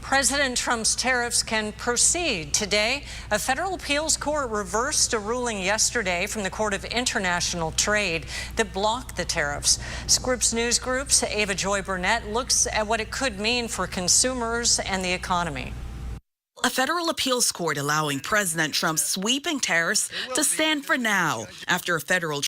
President Trump's tariffs can proceed. Today, a federal appeals court reversed a ruling yesterday from the Court of International Trade that blocked the tariffs. Scripps News Group's Ava Joy Burnett looks at what it could mean for consumers and the economy. A federal appeals court allowing President Trump's sweeping tariffs to stand for now after a federal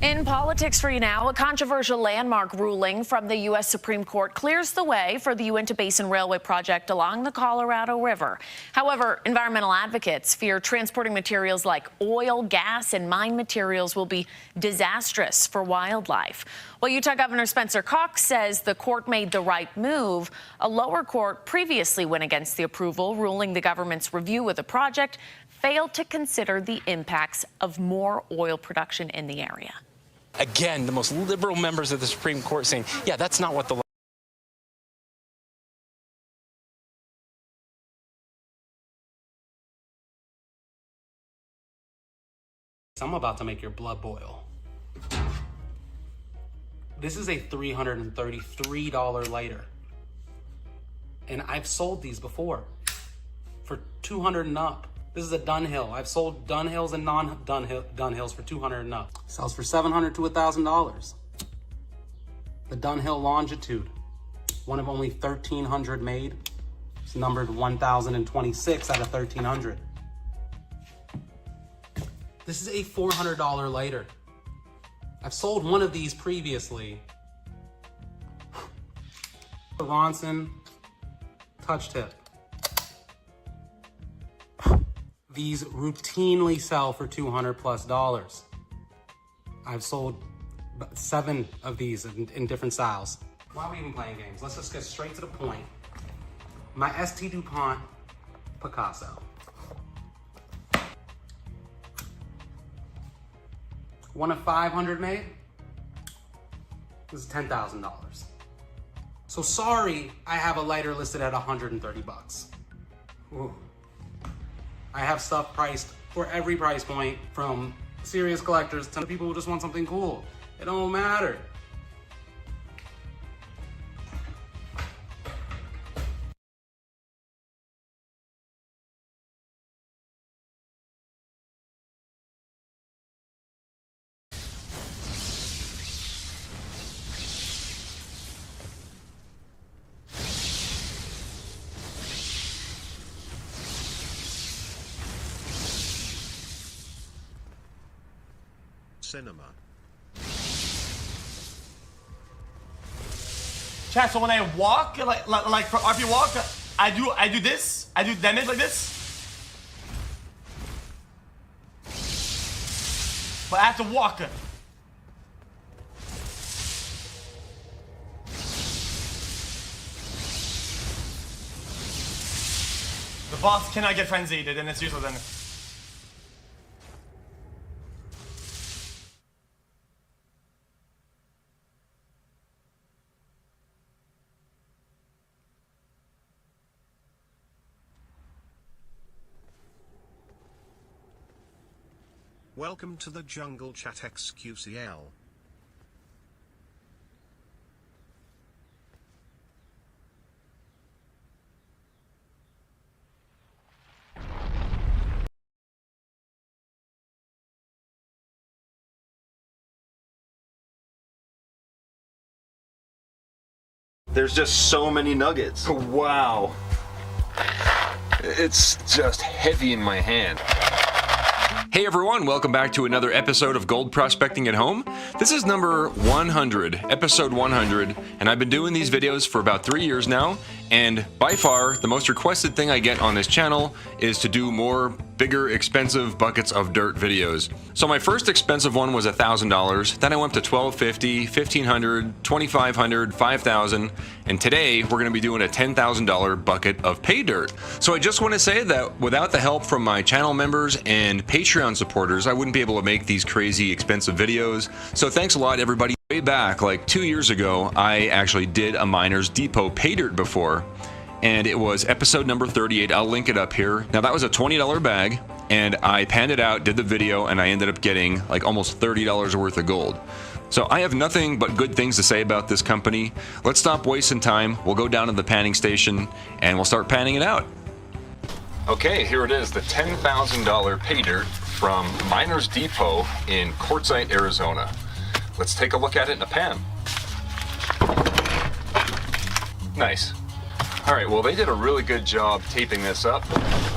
In politics for you now, a controversial landmark ruling from the U.S. Supreme Court clears the way for the Uinta Basin Railway project along the Colorado River. However, environmental advocates fear transporting materials like oil, gas, and mine materials will be disastrous for wildlife. While Utah Governor Spencer Cox says the court made the right move, a lower court previously went against the approval, ruling the government's review of the project failed to consider the impacts of more oil production in the area. Again, the most liberal members of the Supreme Court saying, yeah, that's not what the law. I'm about to make your blood boil. This is a $333 lighter. And I've sold these before for $200 and up. This is a Dunhill. I've sold Dunhills and non-Dunhills for $200 and up. Sells for $700 to $1,000. The Dunhill Longitude, one of only 1,300 made. It's numbered 1,026 out of 1,300. This is a $400 lighter. I've sold one of these previously. The Ronson Touch Tip. These routinely sell for $200+. I've sold 7 of these in different styles. Why are we even playing games? Let's just get straight to the point. My ST DuPont Picasso. One of 500 made. This is $10,000. So sorry, I have a lighter listed at 130 bucks. Ooh. I have stuff priced for every price point, from serious collectors to people who just want something cool. It don't matter. Cinema. Chat, so when I walk, like for RP walk, I do this, I do damage like this. But I have to walk. The boss cannot get frenzied, and it's useless then. Welcome to the Jungle Chat XQCL. There's just so many nuggets. Wow. It's just heavy in my hand. Hey everyone, welcome back to another episode of Gold Prospecting at Home. This is number 100, episode 100, and I've been doing these videos for about 3 years now, and by far the most requested thing I get on this channel is to do more bigger, expensive buckets of dirt videos. So my first expensive one was $1,000, then I went up to $1,250, $1,500, $2,500, $5,000, and today we're going to be doing a $10,000 bucket of pay dirt. So I just want to say that without the help from my channel members and Patreon supporters, I wouldn't be able to make these crazy expensive videos. So thanks a lot everybody. Way back, like 2 years ago, I actually did a Miners Depot pay dirt before, and it was episode number 38. I'll link it up here. Now that was a $20 bag, and I panned it out, did the video, and I ended up getting like almost $30 worth of gold. So I have nothing but good things to say about this company. Let's stop wasting time. We'll go down to the panning station and we'll start panning it out. Okay, here it is, the $10,000 pay dirt from Miners Depot in Quartzsite, Arizona. Let's take a look at it in a pan. Nice. All right, well, they did a really good job taping this up.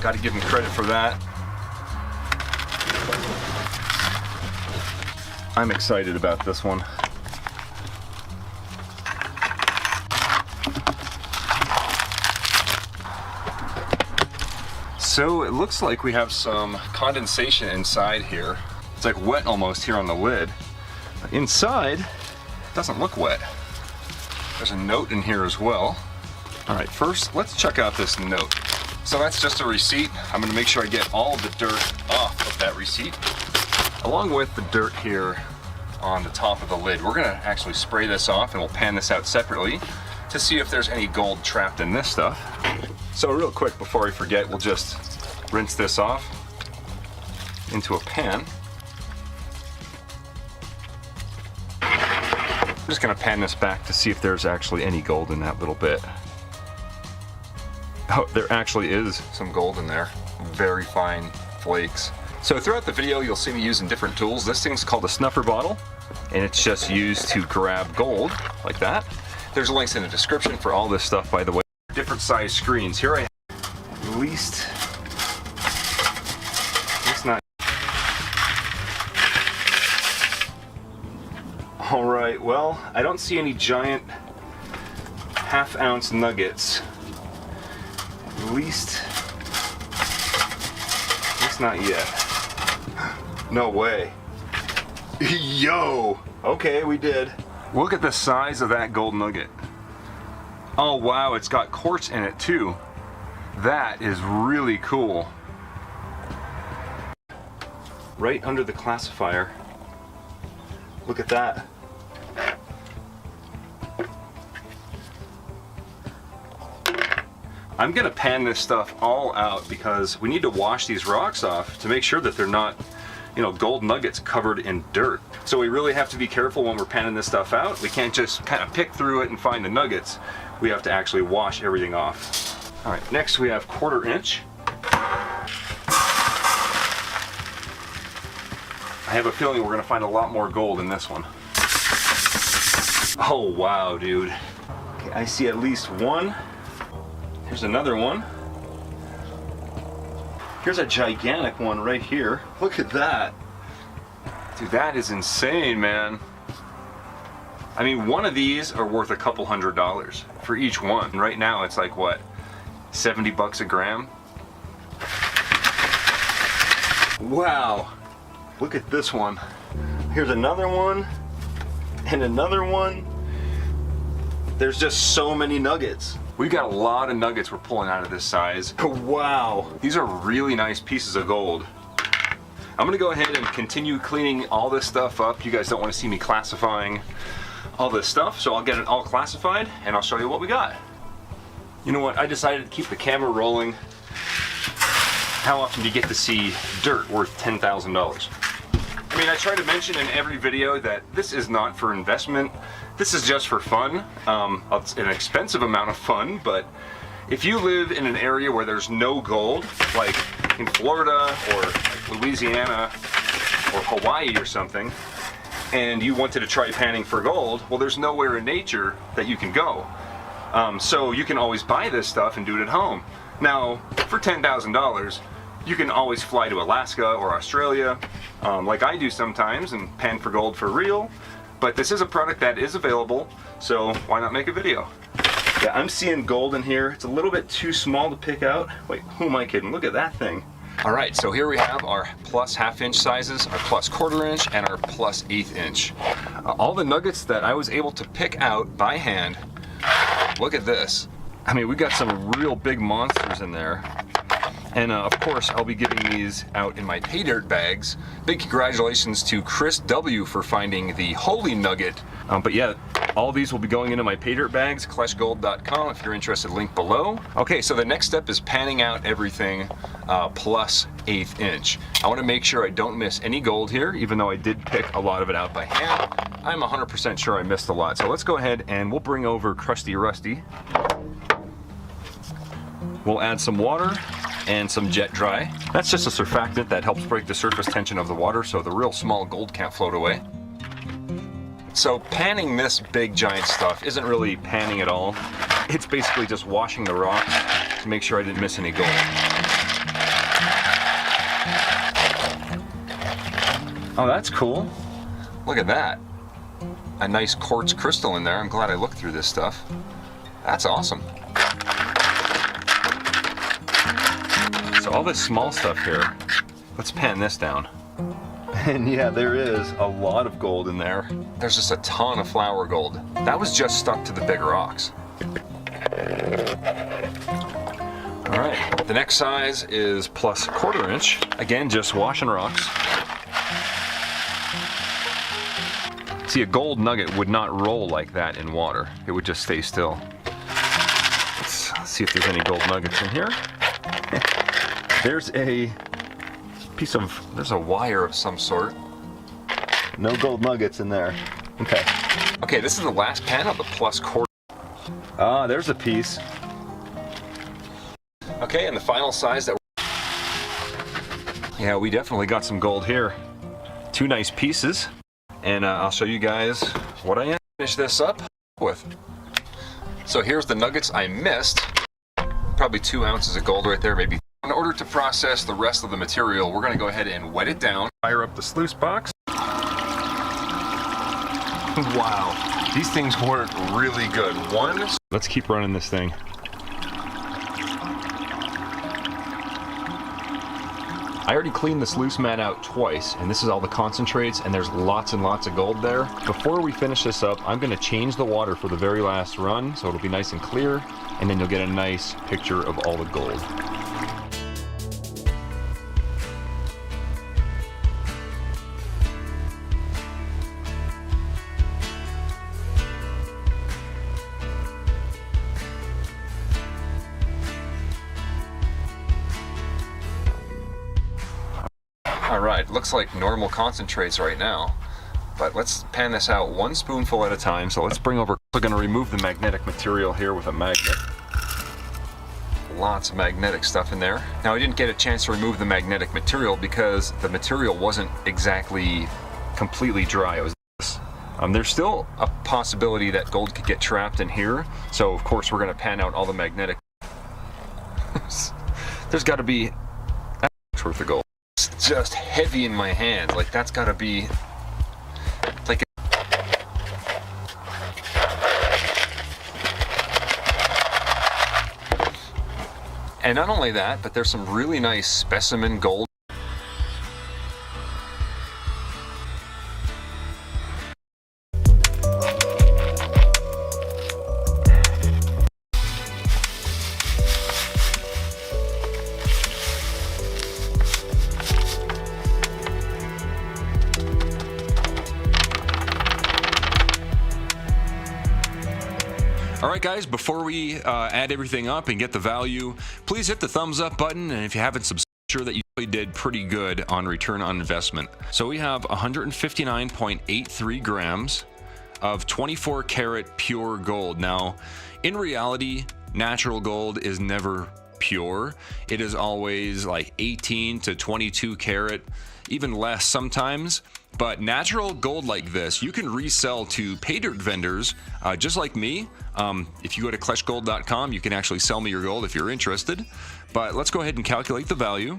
Got to give them credit for that. I'm excited about this one. So it looks like we have some condensation inside here. It's like wet almost here on the lid. Inside, it doesn't look wet. There's a note in here as well. All right, first, let's check out this note. So that's just a receipt. I'm gonna make sure I get all the dirt off of that receipt. Along with the dirt here on the top of the lid, we're gonna actually spray this off and we'll pan this out separately to see if there's any gold trapped in this stuff. So real quick, before I forget, we'll just rinse this off into a pan. I'm just gonna pan this back to see if there's actually any gold in that little bit. Oh, there actually is some gold in there. Very fine flakes. So throughout the video, you'll see me using different tools. This thing's called a snuffer bottle, and it's just used to grab gold, like that. There's links in the description for all this stuff, by the way. Different size screens. Here I have at least, it's not. All right, well, I don't see any giant half-ounce nuggets. At least not yet. No way. Yo! Okay, we did. Look at the size of that gold nugget. Oh wow, it's got quartz in it too. That is really cool. Right under the classifier. Look at that. I'm gonna pan this stuff all out because we need to wash these rocks off to make sure that they're not, you know, gold nuggets covered in dirt. So we really have to be careful when we're panning this stuff out. We can't just kind of pick through it and find the nuggets. We have to actually wash everything off. All right, next we have 1/4 inch. I have a feeling we're gonna find a lot more gold in this one. Oh wow, dude. Okay, I see at least one. Here's another one. Here's a gigantic one right here. Look at that. Dude, that is insane, man. I mean, one of these are worth a couple $100 for each one. Right now, it's like, what, 70 bucks a gram? Wow. Look at this one. Here's another one, and another one. There's just so many nuggets. We've got a lot of nuggets we're pulling out of this size. Wow, these are really nice pieces of gold. I'm gonna go ahead and continue cleaning all this stuff up. You guys don't want to see me classifying all this stuff, so I'll get it all classified and I'll show you what we got. You know what, I decided to keep the camera rolling. How often do you get to see dirt worth $10,000? I mean, I try to mention in every video that this is not for investment. This is just for fun. It's an expensive amount of fun, but if you live in an area where there's no gold, like in Florida or like Louisiana or Hawaii or something, and you wanted to try panning for gold, well, there's nowhere in nature that you can go. So you can always buy this stuff and do it at home. Now, for $10,000, you can always fly to Alaska or Australia, like I do sometimes, and pan for gold for real. But this is a product that is available, so why not make a video? Yeah, I'm seeing gold in here. It's a little bit too small to pick out. Wait, who am I kidding? Look at that thing. All right, so here we have our plus ½ inch sizes, our plus 1/4 inch, and our plus 1/8 inch. All the nuggets that I was able to pick out by hand. Look at this. I mean, we got some real big monsters in there. And of course, I'll be giving these out in my pay dirt bags. Big congratulations to Chris W. for finding the Holy Nugget. But yeah, all these will be going into my pay dirt bags, kleshgold.com if you're interested, link below. Okay, so the next step is panning out everything plus 1/8 inch. I want to make sure I don't miss any gold here, even though I did pick a lot of it out by hand. I'm 100% sure I missed a lot. So let's go ahead and we'll bring over Crusty Rusty. We'll add some water and some jet dry. That's just a surfactant that helps break the surface tension of the water so the real small gold can't float away. So panning this big giant stuff isn't really panning at all. It's basically just washing the rocks to make sure I didn't miss any gold. Oh, that's cool. Look at that. A nice quartz crystal in there. I'm glad I looked through this stuff. That's awesome. So all this small stuff here, let's pan this down. And yeah, there is a lot of gold in there. There's just a ton of flour gold. That was just stuck to the big rocks. All right, the next size is plus 1/4 inch. Again, just washing rocks. See, a gold nugget would not roll like that in water. It would just stay still. Let's see if there's any gold nuggets in here. There's a piece of, there's a wire of some sort. No gold nuggets in there. Okay. Okay, this is the last pan of the plus 1/4. Ah, there's a piece. Okay, and the final size that yeah, we definitely got some gold here. 2 nice pieces. And I'll show you guys what I finish this up with. So here's the nuggets I missed. Probably 2 ounces of gold right there, maybe. In order to process the rest of the material, we're going to go ahead and wet it down. Fire up the sluice box. Wow, these things work really good. Let's keep running this thing. I already cleaned the sluice mat out twice, and this is all the concentrates, and there's lots and lots of gold there. Before we finish this up, I'm going to change the water for the very last run, so it'll be nice and clear, and then you'll get a nice picture of all the gold. Alright, looks like normal concentrates right now, but let's pan this out 1 spoonful at a time. So let's bring over, we're going to remove the magnetic material here with a magnet. Lots of magnetic stuff in there. Now I didn't get a chance to remove the magnetic material because the material wasn't exactly completely dry. It was this. There's still a possibility that gold could get trapped in here, so of course we're going to pan out all the magnetic. There's got to be that's worth of gold. It's just heavy in my hand. Like that's got to be like. And not only that, but there's some really nice specimen gold. All right, guys, before we add everything up and get the value, please hit the thumbs up button. And if you haven't subscribed, sure that you really did pretty good on return on investment. So we have 159.83 grams of 24 karat pure gold. Now, in reality, natural gold is never pure. It is always like 18 to 22 karat, even less sometimes. But natural gold like this, you can resell to pay dirt vendors just like me. If you go to kleshgold.com, you can actually sell me your gold if you're interested. But let's go ahead and calculate the value.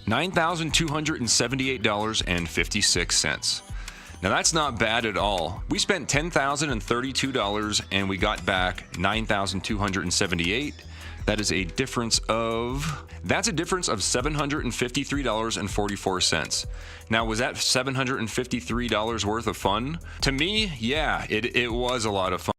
$9,278.56. Now that's not bad at all. We spent $10,032 and we got back $9,278. That is a difference of, that's a difference of $753.44. Now, was that $753 worth of fun? To me, yeah, it was a lot of fun.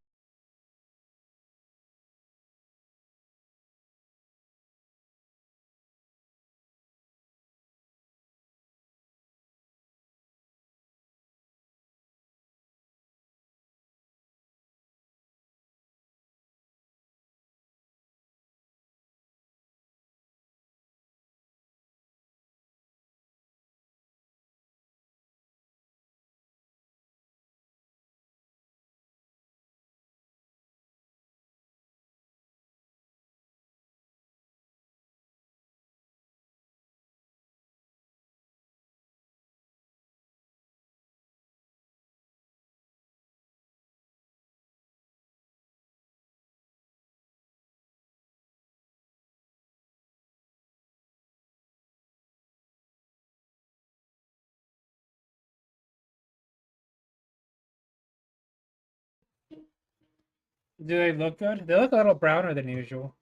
Do they look good? They look a little browner than usual.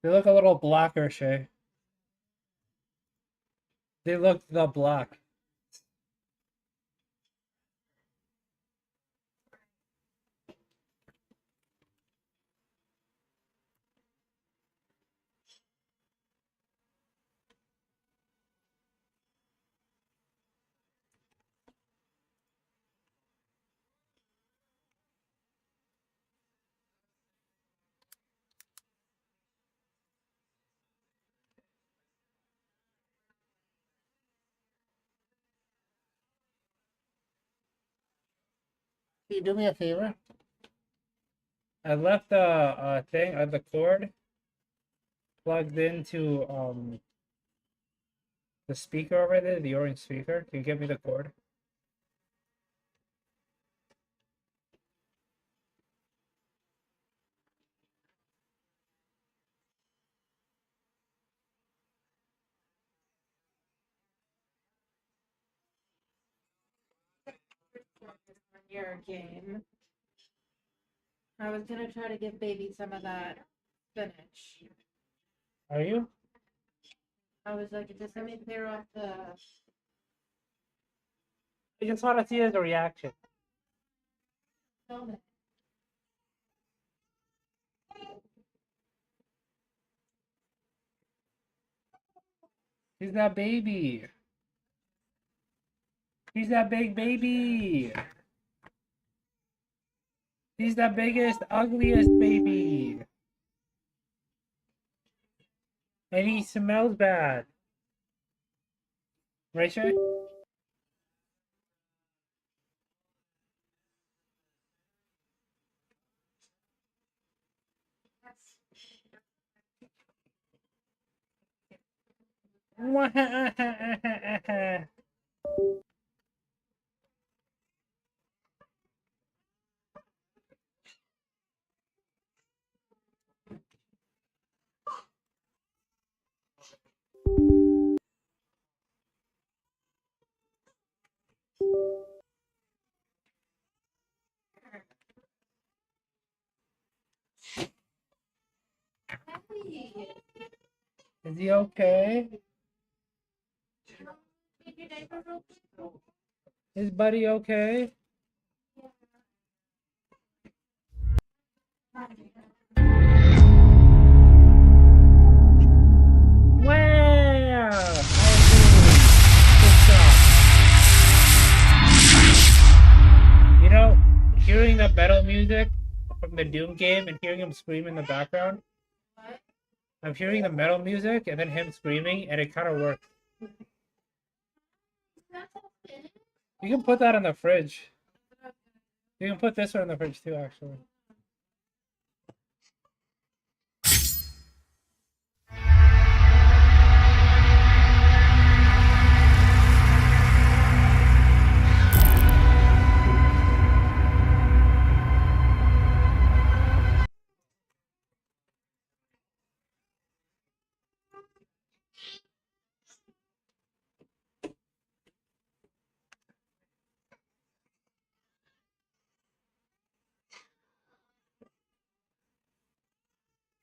They look a little blacker, Shay. They look the black. Can you do me a favor? I left the thing of the cord plugged into the speaker over there, the orange speaker. Can you give me the cord? Your game. I was gonna try to give baby some of that spinach. Are you? I was like, just let me clear off the. I just want to see his reaction. He's that baby. He's that big baby. He's the biggest, ugliest baby. And he smells bad. Right, Shay? Is he okay? Is Buddy okay? Wow! You know, hearing the metal music from the Doom game and hearing him scream in the background, I'm hearing the metal music and then him screaming, and it kind of works. You can put that in the fridge. You can put this one in the fridge too, actually.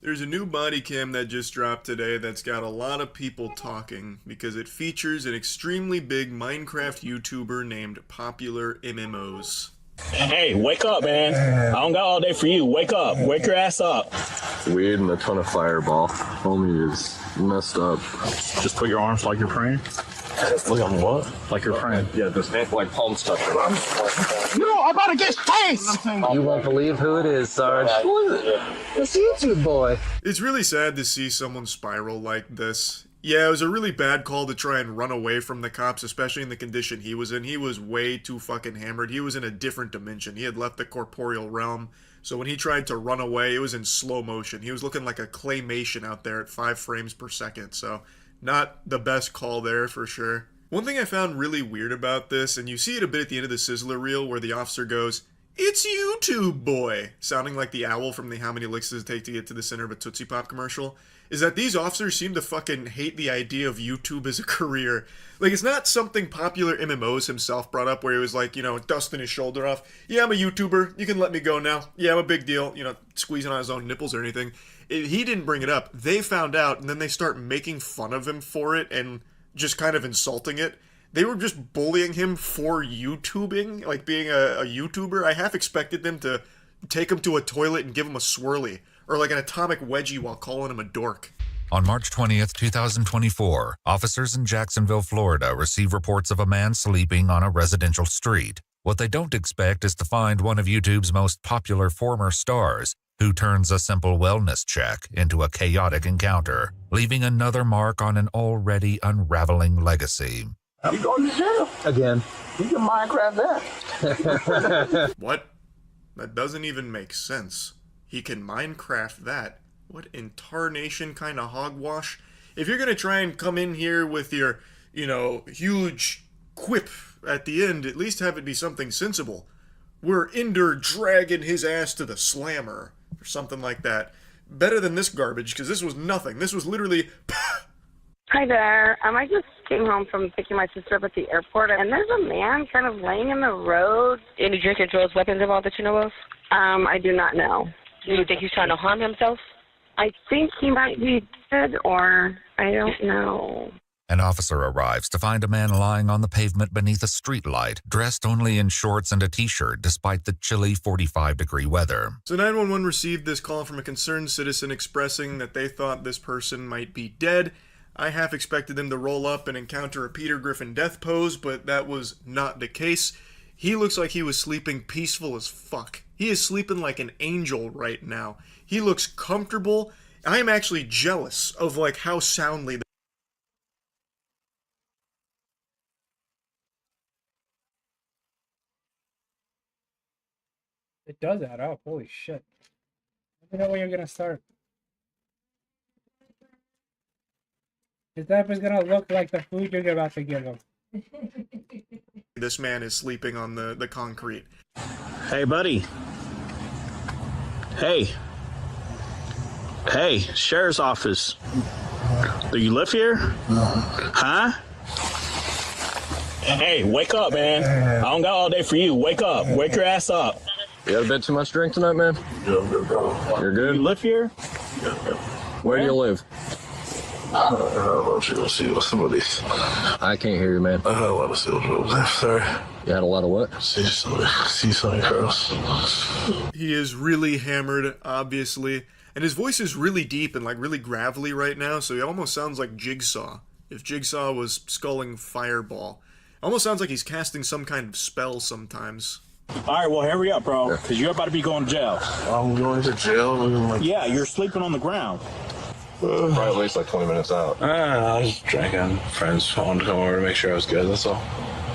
There's a new body cam that just dropped today that's got a lot of people talking because it features an extremely big Minecraft YouTuber named Popular MMOs. Hey, wake up, man. I don't got all day for you. Wake up. Wake your ass up. Weird and a ton of fireball. Homie is messed up. Just put your arms like you're praying. Look at what? Like you're praying. Yeah, this like palm stuff. No, I'm about to get chased! You won't believe who it is, Sarge. Who is it? It's YouTube boy. It's really sad to see someone spiral like this. Yeah, it was a really bad call to try and run away from the cops, especially in the condition he was in. He was way too fucking hammered. He was in a different dimension. He had left the corporeal realm. So when he tried to run away, it was in slow motion. He was looking like a claymation out there at 5 frames per second. So not the best call there for sure. One thing I found really weird about this, and you see it a bit at the end of the Sizzler reel where the officer goes, It's YouTube boy, sounding like the owl from the How Many Licks Does It Take to Get to the Center of a Tootsie Pop commercial, is that these officers seem to fucking hate the idea of YouTube as a career. Like, it's not something Popular MMOs himself brought up where he was like, you know, dusting his shoulder off. Yeah, I'm a YouTuber. You can let me go now. Yeah, I'm a big deal. You know, squeezing on his own nipples or anything. He didn't bring it up. They found out, and then they start making fun of him for it and just kind of insulting it. They were just bullying him for YouTubing, like being a YouTuber. I half expected them to take him to a toilet and give him a swirly, or like an atomic wedgie while calling him a dork. On March 20th, 2024, officers in Jacksonville, Florida receive reports of a man sleeping on a residential street. What they don't expect is to find one of YouTube's most popular former stars, who turns a simple wellness check into a chaotic encounter, leaving another mark on an already unraveling legacy. I'm going to jail again. You can Minecraft that. What? That doesn't even make sense. He can Minecraft that. What in tarnation kind of hogwash? If you're gonna try and come in here with your, you know, huge quip at the end, at least have it be something sensible. We're Ender dragging his ass to the slammer, or something like that. Better than this garbage, because this was nothing. This was literally... Hi there. I just came home from picking my sister up at the airport, and there's a man kind of laying in the road. Any drink and drugs, weapons involved that you know of? I do not know. Do you think he's trying to harm himself? I think he might be dead, or I don't know. An officer arrives to find a man lying on the pavement beneath a streetlight, dressed only in shorts and a t-shirt despite the chilly 45-degree weather. So 911 received this call from a concerned citizen expressing that they thought this person might be dead. I half expected them to roll up and encounter a Peter Griffin death pose, but that was not the case. He looks like he was sleeping peaceful as fuck. He is sleeping like an angel right now. He looks comfortable. I am actually jealous of like how soundly... It does add up. Holy shit. I don't know where you're gonna start. That was gonna look like the food you're about to give him. This man is sleeping on the concrete. Hey, buddy. Hey. Hey, sheriff's office. Do you live here? Huh? Hey, wake up, man. I don't got all day for you. Wake up. Wake your ass up. You had a bit too much drink tonight, man? You're good? You live here? Where do you live? I don't know, see what some of these. I can't hear you, man. I had a lot of sales rolls. Sorry. You had a lot of what? See some girls. He is really hammered, obviously. And his voice is really deep and like really gravelly right now, so he almost sounds like Jigsaw. If Jigsaw was sculling Fireball. Almost sounds like he's casting some kind of spell sometimes. Alright, well, hurry up, bro, because you're about to be going to jail. I'm going to jail? Yeah, you're sleeping on the ground. Probably at least like 20 minutes out. I was drinking. Friends wanted to come over to make sure I was good, that's all.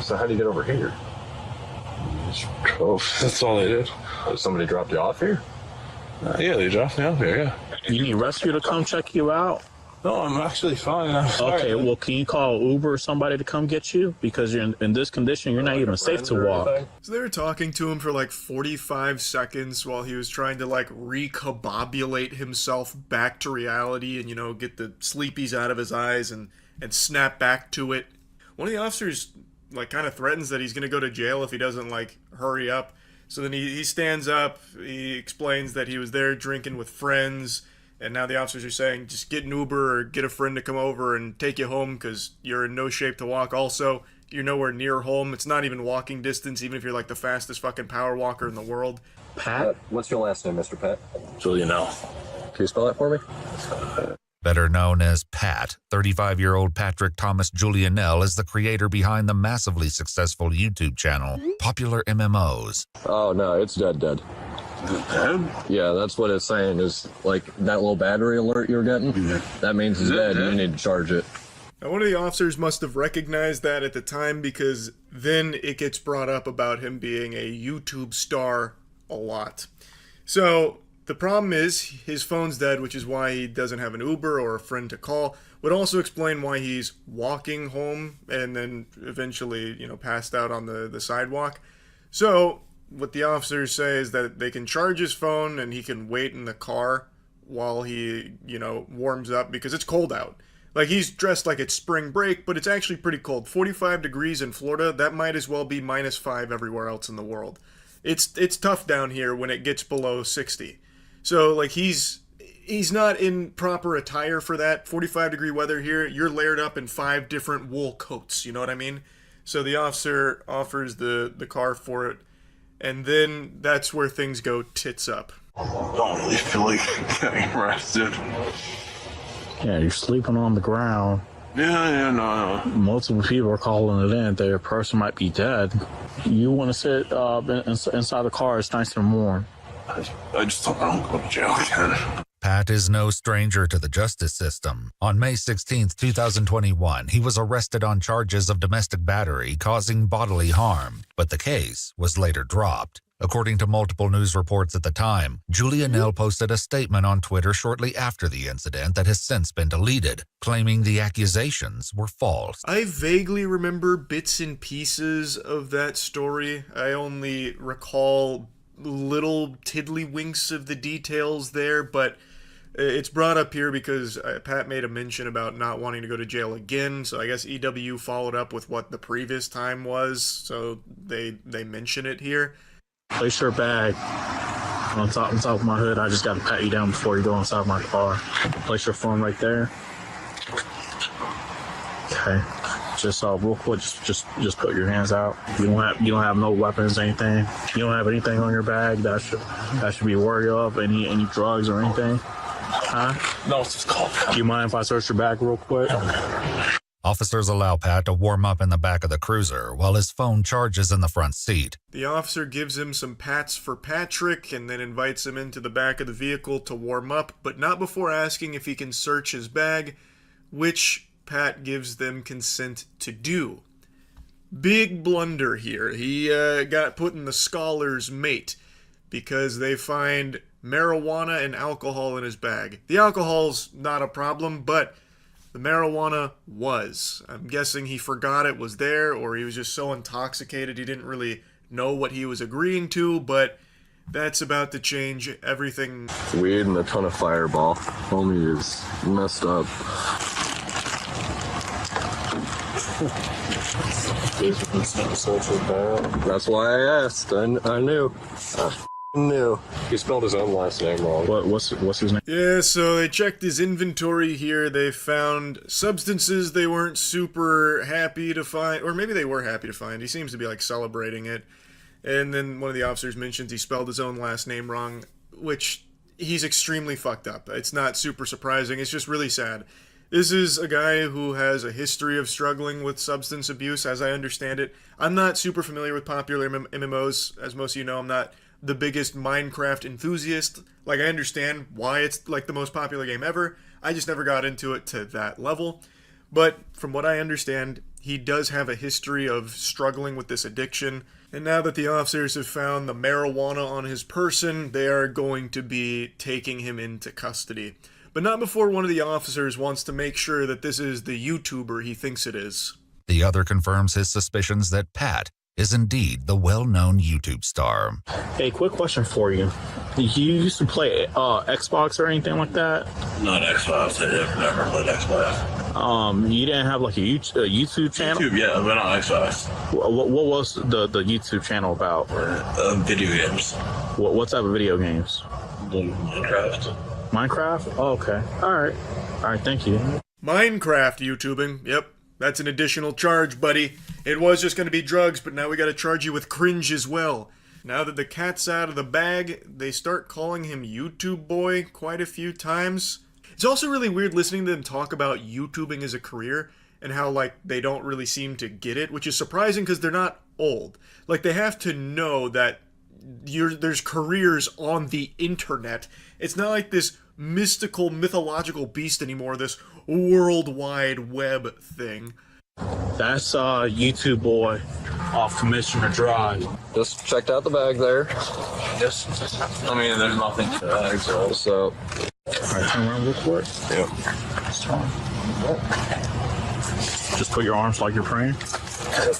So how'd you get over here? Just drove. That's all they did. Somebody dropped you off here? Yeah, they dropped me off here, yeah. You need rescue to come check you out? No, I'm actually fine. I'm sorry. Okay, well, can you call Uber or somebody to come get you? Because you're in this condition, you're not even safe to walk. So they were talking to him for like 45 seconds while he was trying to like recombobulate himself back to reality and, you know, get the sleepies out of his eyes and snap back to it. One of the officers like kind of threatens that he's going to go to jail if he doesn't like hurry up. So then he stands up, he explains that he was there drinking with friends. And now the officers are saying, just get an Uber or get a friend to come over and take you home because you're in no shape to walk. Also, you're nowhere near home. It's not even walking distance, even if you're like the fastest fucking power walker in the world. Pat? What's your last name, Mr. Pat? Julianelle. Can you spell that for me? Better known as Pat, 35-year-old Patrick Thomas Julianelle is the creator behind the massively successful YouTube channel, Popular MMOs. Oh, no, it's dead. Dead? Yeah, that's what it's saying is, like, that little battery alert you're getting, that means it's dead and you need to charge it. Now, one of the officers must have recognized that at the time because then it gets brought up about him being a YouTube star a lot. So the problem is his phone's dead, which is why he doesn't have an Uber or a friend to call. Would also explain why he's walking home and then eventually, you know, passed out on the sidewalk. So what the officers say is that they can charge his phone and he can wait in the car while he, warms up because it's cold out. Like, he's dressed like it's spring break, but it's actually pretty cold. 45 degrees in Florida, that might as well be -5 everywhere else in the world. It's tough down here when it gets below 60. So, like, he's not in proper attire for that. 45-degree weather here, you're layered up in 5 different wool coats, you know what I mean? So the officer offers the car for it, and then that's where things go tits up. Don't really feel like getting arrested. Yeah, you're sleeping on the ground. Yeah, no. Multiple people are calling it in. Their person might be dead. You want to sit inside the car. It's nice and warm. I just don't want to go to jail again. Pat is no stranger to the justice system. On May 16, 2021, he was arrested on charges of domestic battery causing bodily harm, but the case was later dropped. According to multiple news reports at the time, Julia Nell posted a statement on Twitter shortly after the incident that has since been deleted, claiming the accusations were false. I vaguely remember bits and pieces of that story. I only recall little tiddlywinks of the details there, but it's brought up here because Pat made a mention about not wanting to go to jail again, so I guess EW followed up with what the previous time was, so they mention it here. Place your bag on top of my hood. I just got to pat you down before you go inside my car. Place your phone right there. Okay. Just real quick, just put your hands out. You don't have no weapons, anything. You don't have anything on your bag that should be worried of. Any drugs or anything? Huh? No, it's just called. Do you mind if I search your bag real quick? Officers allow Pat to warm up in the back of the cruiser while his phone charges in the front seat. The officer gives him some pats for Patrick and then invites him into the back of the vehicle to warm up, but not before asking if he can search his bag, which Pat gives them consent to do. Big blunder here. He got put in the scholar's mate because they find marijuana and alcohol in his bag. The alcohol's not a problem, but the marijuana was. I'm guessing he forgot it was there, or he was just so intoxicated he didn't really know what he was agreeing to, but that's about to change everything. Weed and a ton of Fireball. Homie is messed up. That's why I asked. I knew. knew. He spelled his own last name wrong. What's his name? Yeah, so they checked his inventory here. They found substances they weren't super happy to find, or maybe they were happy to find. He seems to be like celebrating it. And then one of the officers mentions he spelled his own last name wrong, which he's extremely fucked up. It's not super surprising. It's just really sad. This is a guy who has a history of struggling with substance abuse, as I understand it. I'm not super familiar with popular MMOs. As most of you know, I'm not the biggest Minecraft enthusiast. Like, I understand why it's like the most popular game ever. I just never got into it to that level. But from what I understand, he does have a history of struggling with this addiction. And now that the officers have found the marijuana on his person, they are going to be taking him into custody. But not before one of the officers wants to make sure that this is the YouTuber he thinks it is. The other confirms his suspicions that Pat is indeed the well-known YouTube star. Hey, quick question for you. Did you used to play Xbox or anything like that? Not Xbox. I've never played Xbox. You didn't have like a YouTube channel? YouTube, yeah, but not Xbox. What was the YouTube channel about? Video games. What type of video games? Minecraft. Minecraft? Oh, okay. All right, thank you. Minecraft YouTubing. Yep, that's an additional charge, buddy. It was just going to be drugs, but now we got to charge you with cringe as well. Now that the cat's out of the bag, they start calling him YouTube Boy quite a few times. It's also really weird listening to them talk about YouTubing as a career and how, like, they don't really seem to get it, which is surprising because they're not old. Like, they have to know that there's careers on the internet. It's not like this mystical, mythological beast anymore, this World Wide Web thing. That's YouTube Boy off Commissioner Drive. Just checked out the bag there. I mean, there's nothing to that, so. Alright, turn around real quick. Yep. Just put your arms like you're praying.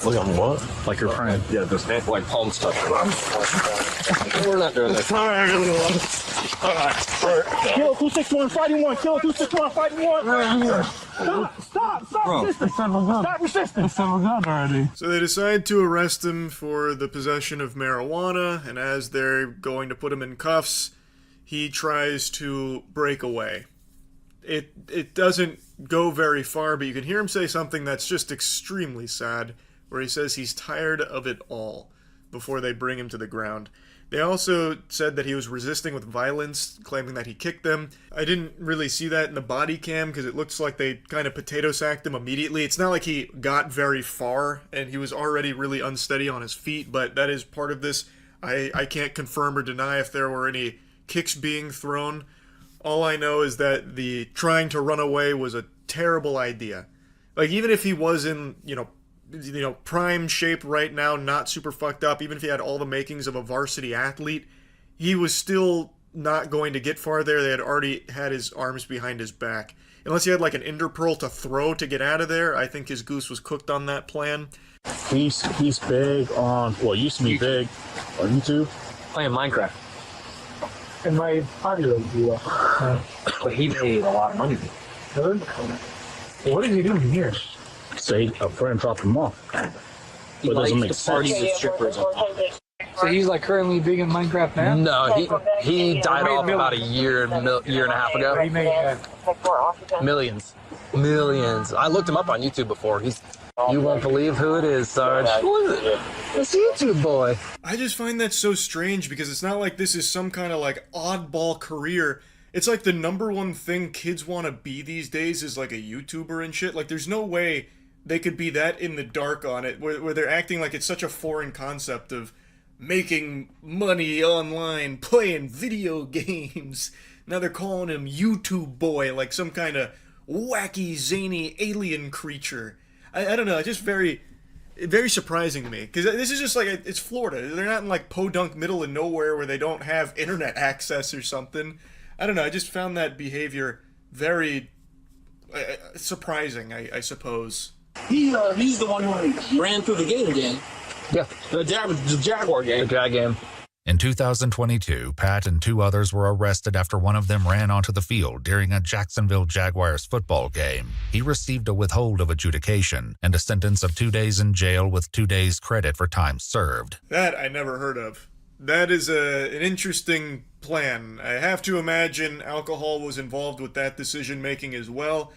Look on what? Like you're praying. Yeah, this like palm stuff. We're not doing this. Alright. Kill 261 fighting one. Kill 261 fighting one. Stop, resisting. Stop resisting. Already. So they decide to arrest him for the possession of marijuana, and as they're going to put him in cuffs, he tries to break away. It doesn't go very far, but you can hear him say something that's just extremely sad, where he says he's tired of it all before they bring him to the ground. They also said that he was resisting with violence, claiming that he kicked them. I didn't really see that in the body cam because it looks like they kind of potato sacked him immediately. It's not like he got very far and he was already really unsteady on his feet, but that is part of this. I can't confirm or deny if there were any kicks being thrown. All I know is that the trying to run away was a terrible idea. Like, even if he was in, prime shape right now, not super fucked up, even if he had all the makings of a varsity athlete, he was still not going to get far there. They had already had his arms behind his back. Unless he had like an ender pearl to throw to get out of there, I think his goose was cooked on that plan. He's big on, well, used to be big on YouTube. Playing Minecraft. And my party will But he made a lot of money. What is he doing here? Say a friend dropped him off. He But it doesn't make likes to party sense. with strippers. So he's like currently big in Minecraft now? No, he died off about a year and a half ago. He made Millions. I looked him up on YouTube before. You won't believe who it is, Sarge. Who is it? It's YouTube boy. I just find that so strange because it's not like this is some kind of like oddball career. It's like the number one thing kids want to be these days is like a YouTuber and shit. Like, there's no way they could be that in the dark on it, where they're acting like it's such a foreign concept of making money online, playing video games. Now they're calling him YouTube boy, like some kind of wacky, zany alien creature. I don't know, it's just very surprising to me, because this is just like, it's Florida. They're not in like podunk middle of nowhere where they don't have internet access or something. I don't know, I just found that behavior very surprising, I suppose. He's the one who ran through the gate again. Yeah. The Jaguar game. The Jag game. In 2022, Pat and two others were arrested after one of them ran onto the field during a Jacksonville Jaguars football game. He received a withhold of adjudication and a sentence of 2 days in jail with 2 days credit for time served. That I never heard of. That is an interesting plan. I have to imagine alcohol was involved with that decision making as well.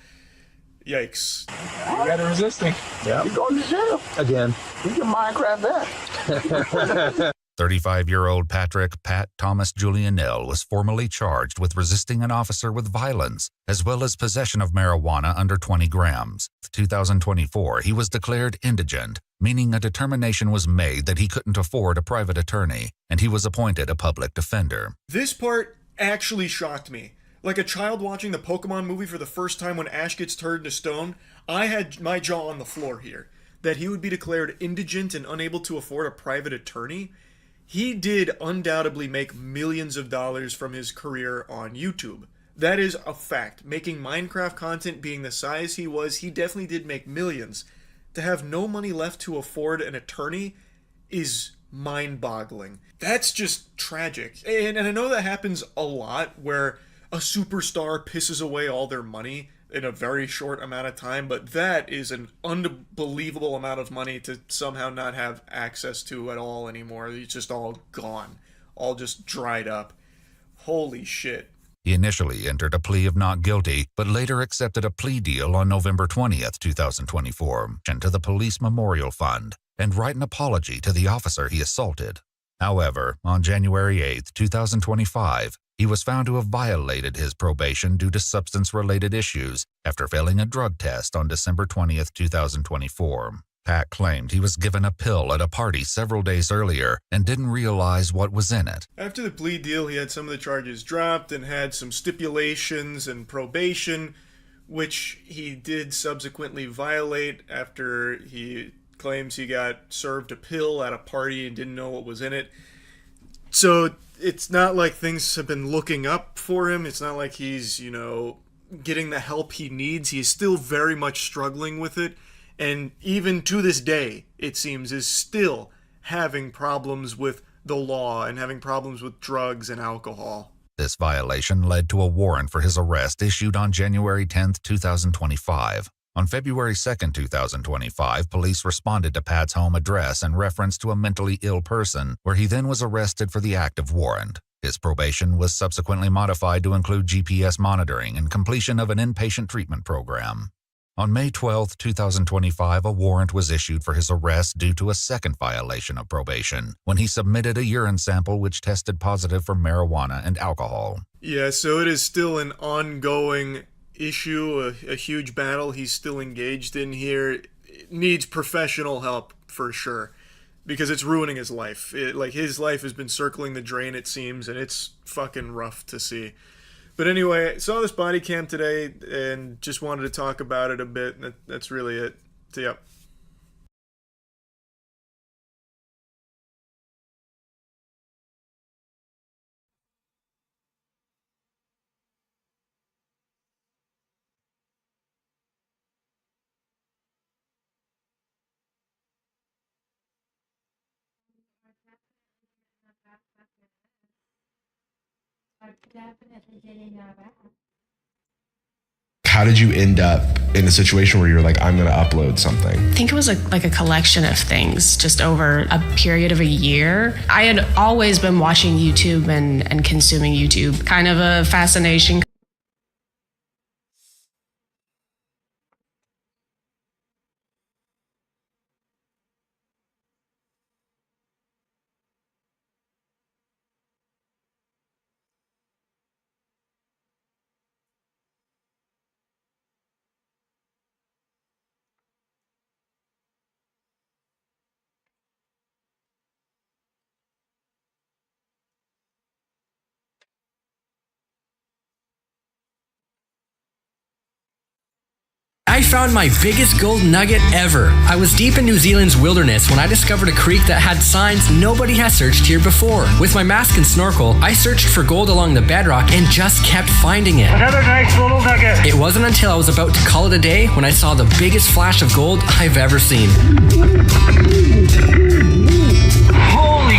Yikes. You got resisting. Yeah. You're going to jail. Again. You can Minecraft that. 35-year-old Pat Thomas Julianell was formally charged with resisting an officer with violence, as well as possession of marijuana under 20 grams. In 2024, he was declared indigent, meaning a determination was made that he couldn't afford a private attorney, and he was appointed a public defender. This part actually shocked me. Like a child watching the Pokemon movie for the first time when Ash gets turned to stone, I had my jaw on the floor here. That he would be declared indigent and unable to afford a private attorney. He did undoubtedly make millions of dollars from his career on YouTube. That is a fact. Making Minecraft content being the size he was, he definitely did make millions. To have no money left to afford an attorney is mind-boggling. That's just tragic. And I know that happens a lot, where a superstar pisses away all their money in a very short amount of time, but that is an unbelievable amount of money to somehow not have access to at all anymore. It's just all gone. All just dried up. Holy shit. He initially entered a plea of not guilty, but later accepted a plea deal on November 20th, 2024, to the Police Memorial Fund, and write an apology to the officer he assaulted. However, on January 8th, 2025, he was found to have violated his probation due to substance-related issues after failing a drug test on December 20th, 2024. Pat claimed he was given a pill at a party several days earlier and didn't realize what was in it. After the plea deal, he had some of the charges dropped and had some stipulations and probation, which he did subsequently violate after he claims he got served a pill at a party and didn't know what was in it. So it's not like things have been looking up for him. It's not like he's, getting the help he needs. He's still very much struggling with it. and even to this day, it seems, is still having problems with the law and having problems with drugs and alcohol. This violation led to a warrant for his arrest issued on January 10, 2025. On February 2, 2025, police responded to Pat's home address in reference to a mentally ill person, where he then was arrested for the active warrant. His probation was subsequently modified to include GPS monitoring and completion of an inpatient treatment program. On May 12, 2025, a warrant was issued for his arrest due to a second violation of probation, when he submitted a urine sample which tested positive for marijuana and alcohol. Yeah, so it is still an ongoing issue, a huge battle he's still engaged in here. It needs professional help for sure, because it's ruining his life. His life has been circling the drain, it seems, and it's fucking rough to see. But anyway, I saw this body cam today and just wanted to talk about it a bit. That's really it. So, yep. How did you end up in a situation where you're like, I'm going to upload something? I think it was like a collection of things just over a period of a year. I had always been watching YouTube and consuming YouTube, kind of a fascination. I found my biggest gold nugget ever. I was deep in New Zealand's wilderness when I discovered a creek that had signs nobody has searched here before. With my mask and snorkel, I searched for gold along the bedrock and just kept finding it. Another nice little nugget. It wasn't until I was about to call it a day when I saw the biggest flash of gold I've ever seen. Holy,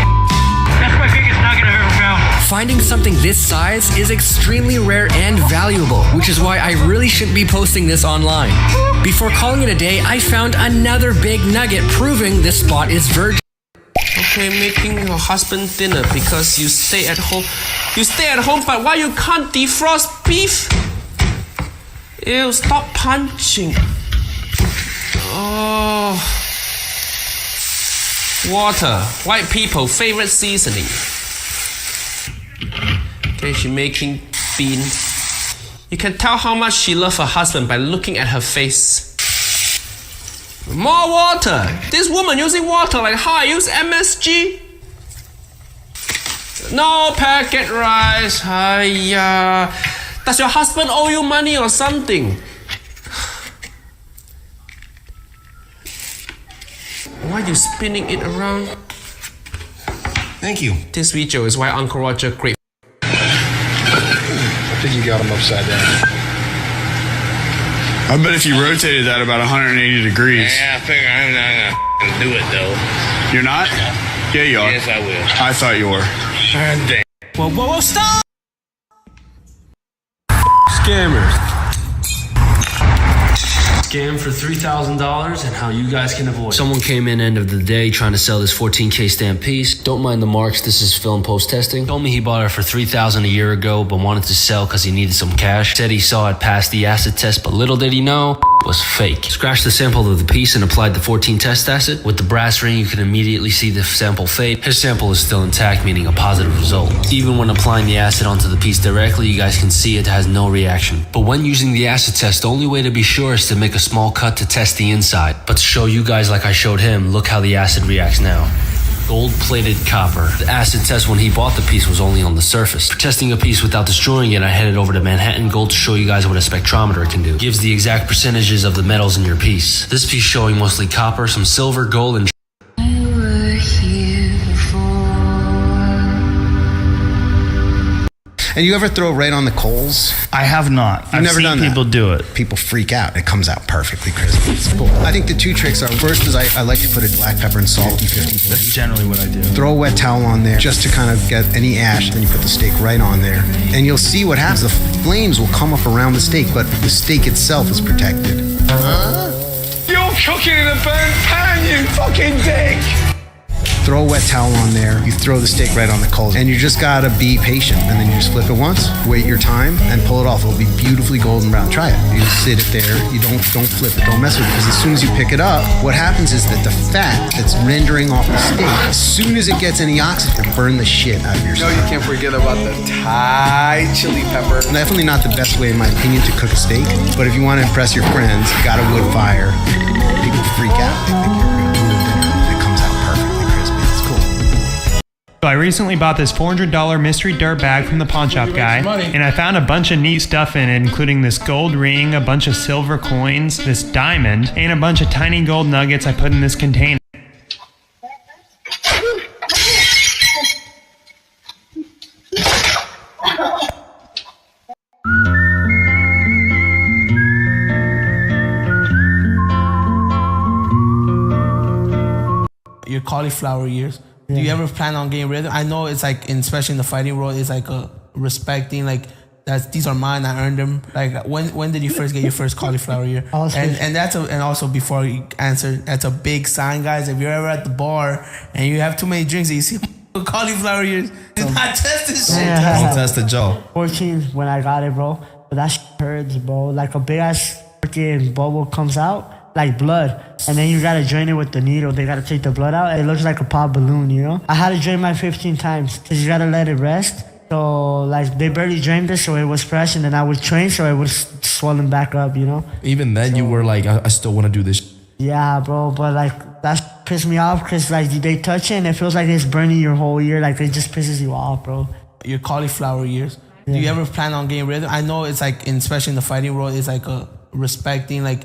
that's my biggest nugget I've ever found. Finding something this size is extremely rare and valuable, which is why I really shouldn't be posting this online. Before calling it a day, I found another big nugget proving this spot is virgin. Okay, making your husband dinner because you stay at home. You stay at home, but why you can't defrost beef? Ew, stop punching. Oh. Water, white people favorite seasoning. Okay, she making beans. You can tell how much she loves her husband by looking at her face. More water! This woman using water like how I use MSG? No packet rice. Hiya. Does your husband owe you money or something? Why are you spinning it around? Thank you. This video is why Uncle Roger great. I think you got him upside down. I bet if you rotated that about 180 degrees. Yeah, I figure I'm not gonna do it though. You're not? Yeah, you are. Yes, I will. I thought you were. Damn. Whoa, stop! Scammers. Scam for $3,000 and how you guys can avoid it. Someone came in end of the day trying to sell this 14K stamp piece. Don't mind the marks, this is film post testing. Told me he bought it for $3,000 a year ago but wanted to sell because he needed some cash. Said he saw it pass the acid test, but little did he know was fake. Scratched the sample of the piece and applied the 14 test acid. With the brass ring, you can immediately see the sample fade. His sample is still intact, meaning a positive result. Even when applying the acid onto the piece directly, you guys can see it has no reaction. But when using the acid test, the only way to be sure is to make a small cut to test the inside. But to show you guys like I showed him, look how the acid reacts now. Gold-plated copper. The acid test when he bought the piece was only on the surface. For testing a piece without destroying it, I headed over to Manhattan Gold to show you guys what a spectrometer can do. It gives the exact percentages of the metals in your piece. This piece showing mostly copper, some silver, gold, and And you ever throw right on the coals? I have not. I've never seen done that. people do it. People freak out. It comes out perfectly crispy. It's cool. I think the two tricks are, first is I like to put a black pepper and salt, 50/50. That's generally what I do. Throw a wet towel on there just to kind of get any ash. Then you put the steak right on there. And you'll see what happens. The flames will come up around the steak, but the steak itself is protected. You're cooking in a burnt pan, you fucking dick! Throw a wet towel on there. You throw the steak right on the coals. And you just gotta be patient. And then you just flip it once, wait your time, and pull it off. It'll be beautifully golden brown. Try it. You just sit it there. You don't flip it. Don't mess with it. Because as soon as you pick it up, what happens is that the fat that's rendering off the steak, as soon as it gets any oxygen, it'll burn the shit out of your steak. You can't forget about the Thai chili pepper. Definitely not the best way, in my opinion, to cook a steak. But if you want to impress your friends, you got a wood fire. People freak out. They think you're going to do dinner. And it comes out perfectly crispy. It's cool. So I recently bought this $400 mystery dirt bag from the pawn shop guy, and I found a bunch of neat stuff in it, including this gold ring, a bunch of silver coins, this diamond, and a bunch of tiny gold nuggets I put in this container. Your cauliflower years. Do you ever plan on getting rid of them? I know it's like, especially in the fighting world, it's like a respecting, like, these are mine, I earned them. Like, when did you first get your first cauliflower year? And also before you answer, that's a big sign, guys. If you're ever at the bar and you have too many drinks and you see cauliflower years, do not test this shit. Don't test the Joe. 14 when I got it, bro. But that shit hurts, bro. Like a big ass freaking bubble comes out, like blood. And then you gotta drain it with the needle. They gotta take the blood out. It looks like a pop balloon, you know? I had to drain mine 15 times because you gotta let it rest. So, like, they barely drained it, so it was fresh. And then I would train, so it was swollen back up, you know? Even then, you were like, I still want to do this. Yeah, bro. But, like, that pissed me off because, like, they touch it and it feels like it's burning your whole ear. Like, it just pisses you off, bro. Your cauliflower years. Do you ever plan on getting rid of them? I know it's like, especially in the fighting world, it's like a respecting, like,